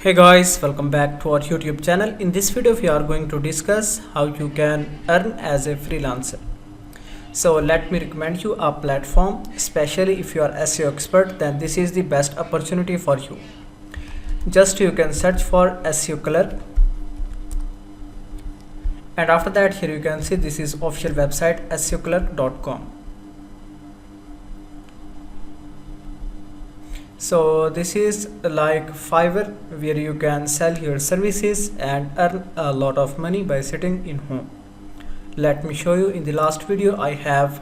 Hey guys, welcome back to our YouTube channel. In this video we are going to discuss how you can earn as a freelancer. So let me recommend you a platform, especially if you are SEO expert, then this is the best opportunity for you. Just you can search for SEOClerk, and after that here you can see this is official website SEOClerk.com. So this is like Fiverr, where you can sell your services and earn a lot of money by sitting in home. Let me show you. In the last video I have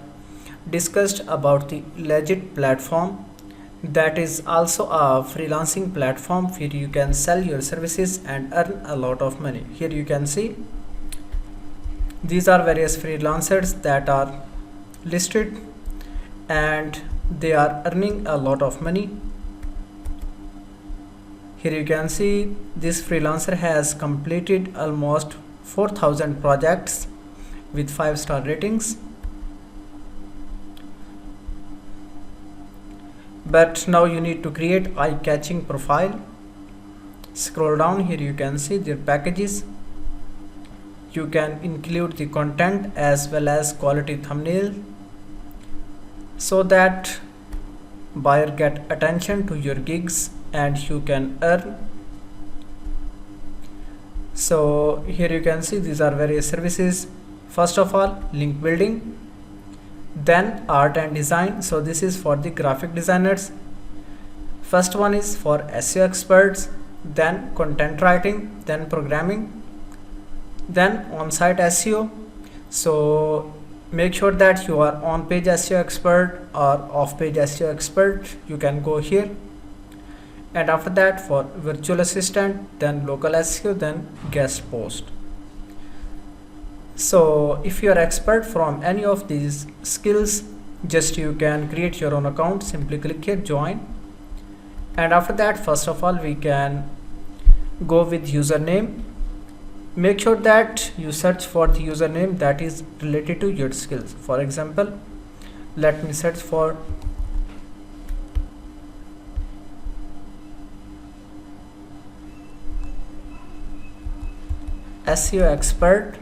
discussed about the Legit platform, that is also a freelancing platform where you can sell your services and earn a lot of money. Here you can see these are various freelancers that are listed and they are earning a lot of money. Here you can see this freelancer has completed almost 4,000 projects with 5-star ratings. But now you need to create eye-catching profile. Scroll down, here you can see their packages. You can include the content as well as quality thumbnail so that buyer get attention to your gigs and you can earn. So here you can see these are various services. First of all, link building, then art and design. So this is for the graphic designers. First one is for SEO experts, then content writing, then programming, then on-site SEO. So make sure that you are on-page SEO expert or off-page SEO expert. You can go here. And after that, for virtual assistant, then local SEO, then guest post. So if you are expert from any of these skills, just you can create your own account. Simply click here, join. And after that, first of all, we can go with username. Make sure that you search for the username that is related to your skills. For example, let me search for SEO expert.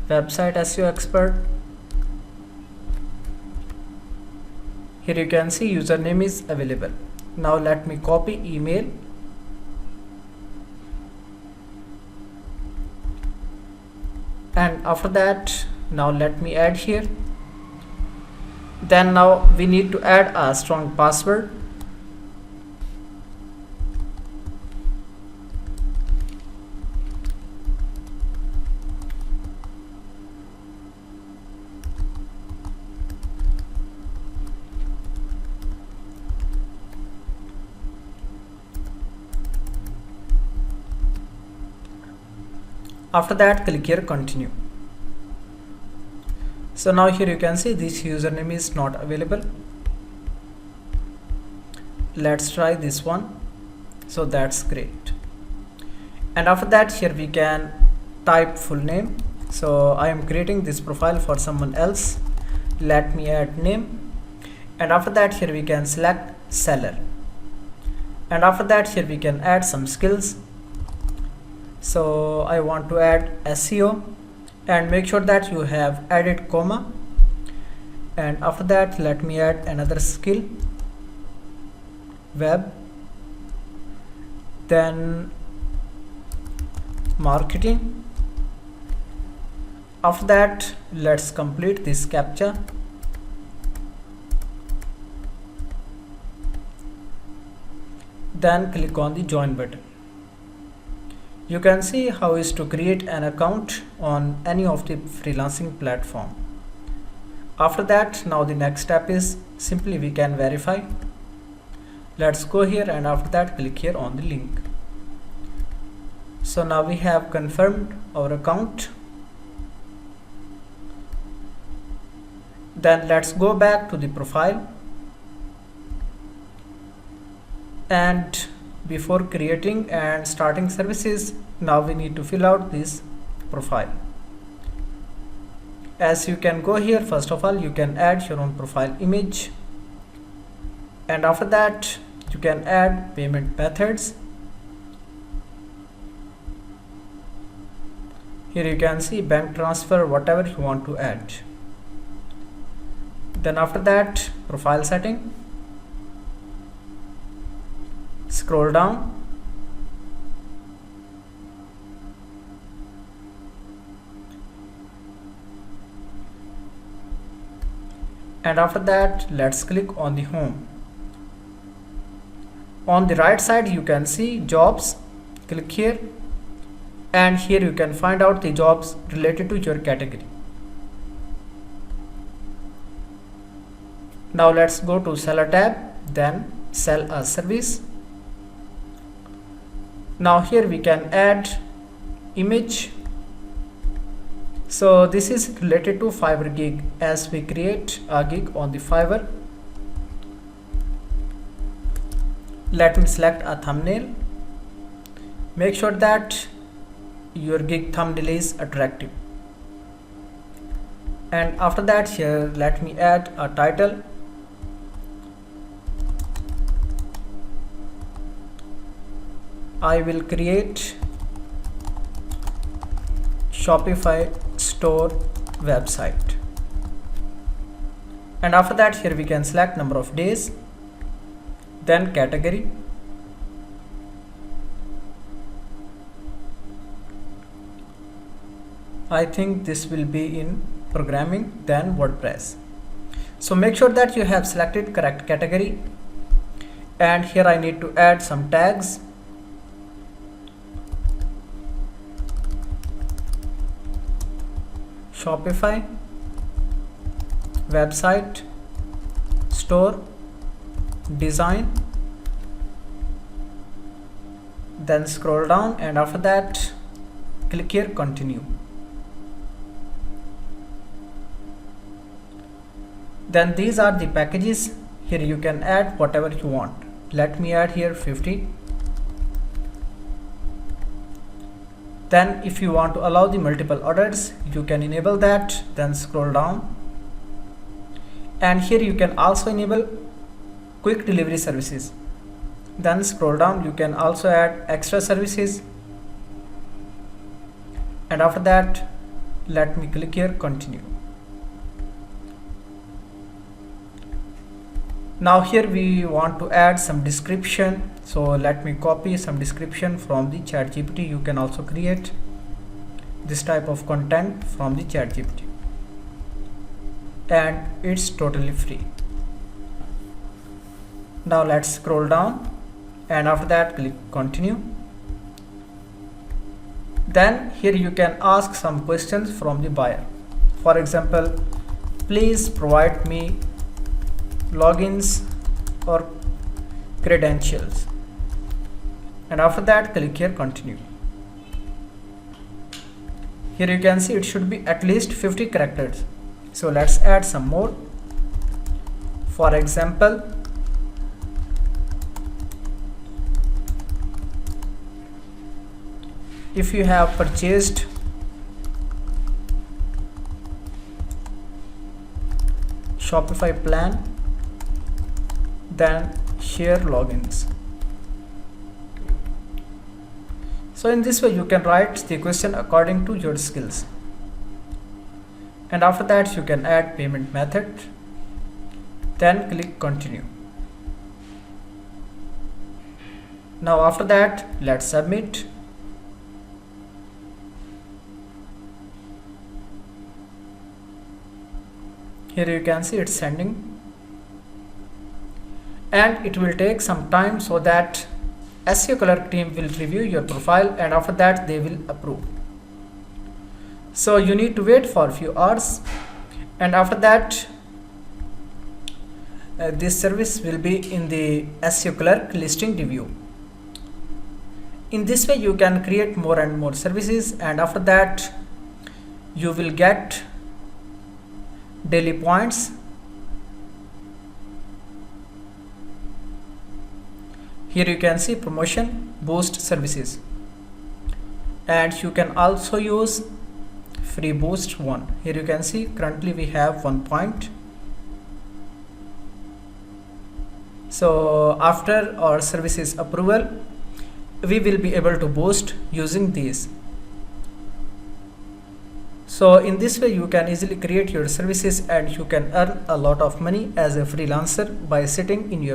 Website SEO expert. Here you can see username is available. Now let me copy email. And after that, now let me add here. Then now we need to add a strong password. After that, click here continue. So now here you can see this username is not available. Let's try this one. So that's great. And after that, here we can type full name. So I am creating this profile for someone else. Let me add name. And after that, here we can select seller. And after that, here we can add some skills. So I want to add SEO, and make sure that you have added comma. And after that, let me add another skill, web, then marketing. After that, let's complete this captcha. Then click on the join button. You can see how is to create an account on any of the freelancing platform. After that, now the next step is simply we can verify. Let's go here, and after that click here on the link. So now we have confirmed our account. Then let's go back to the profile, and before creating and starting services, now we need to fill out this profile. As you can go here, first of all you can add your own profile image, and after that you can add payment methods. Here you can see bank transfer, whatever you want to add. Then after that, profile setting, scroll down, and after that let's click on the home. On the right side you can see jobs. Click here, and here you can find out the jobs related to your category. Now let's go to seller tab, then sell a service. Now here we can add image. So this is related to Fiverr gig, as we create a gig on the Fiverr. Let me select a thumbnail. Make sure that your gig thumbnail is attractive, and after that here let me add a title. I will create Shopify store website, and after that here we can select number of days, then category, I think this will be in programming, then WordPress. So make sure that you have selected correct category, and here I need to add some tags. Shopify website store design, then scroll down, and after that click here continue. Then these are the packages. Here you can add whatever you want. Let me add here 50. Then if you want to allow the multiple orders, you can enable that, then scroll down, and here you can also enable quick delivery services. Then scroll down, you can also add extra services, and after that let me click here continue. Now here we want to add some description, so let me copy some description from the ChatGPT. You can also create this type of content from the ChatGPT, and it's totally free. Now let's scroll down, and after that click continue. Then here you can ask some questions from the buyer. For example, please provide me logins or credentials, and after that click here continue. Here you can see it should be at least 50 characters, so let's add some more. For example, if you have purchased Shopify plan, then share logins. So in this way you can write the question according to your skills, and after that you can add payment method, then click continue. Now after that let's submit. Here you can see it's sending, and it will take some time so that SEOClerk team will review your profile, and after that they will approve. So you need to wait for a few hours, and after that this service will be in the SEOClerk listing review. In this way you can create more and more services, and after that you will get daily points. Here you can see promotion boost services, and you can also use free boost 1. Here you can see currently we have 1 point. So after our services approval, we will be able to boost using these. So in this way you can easily create your services and you can earn a lot of money as a freelancer by sitting in your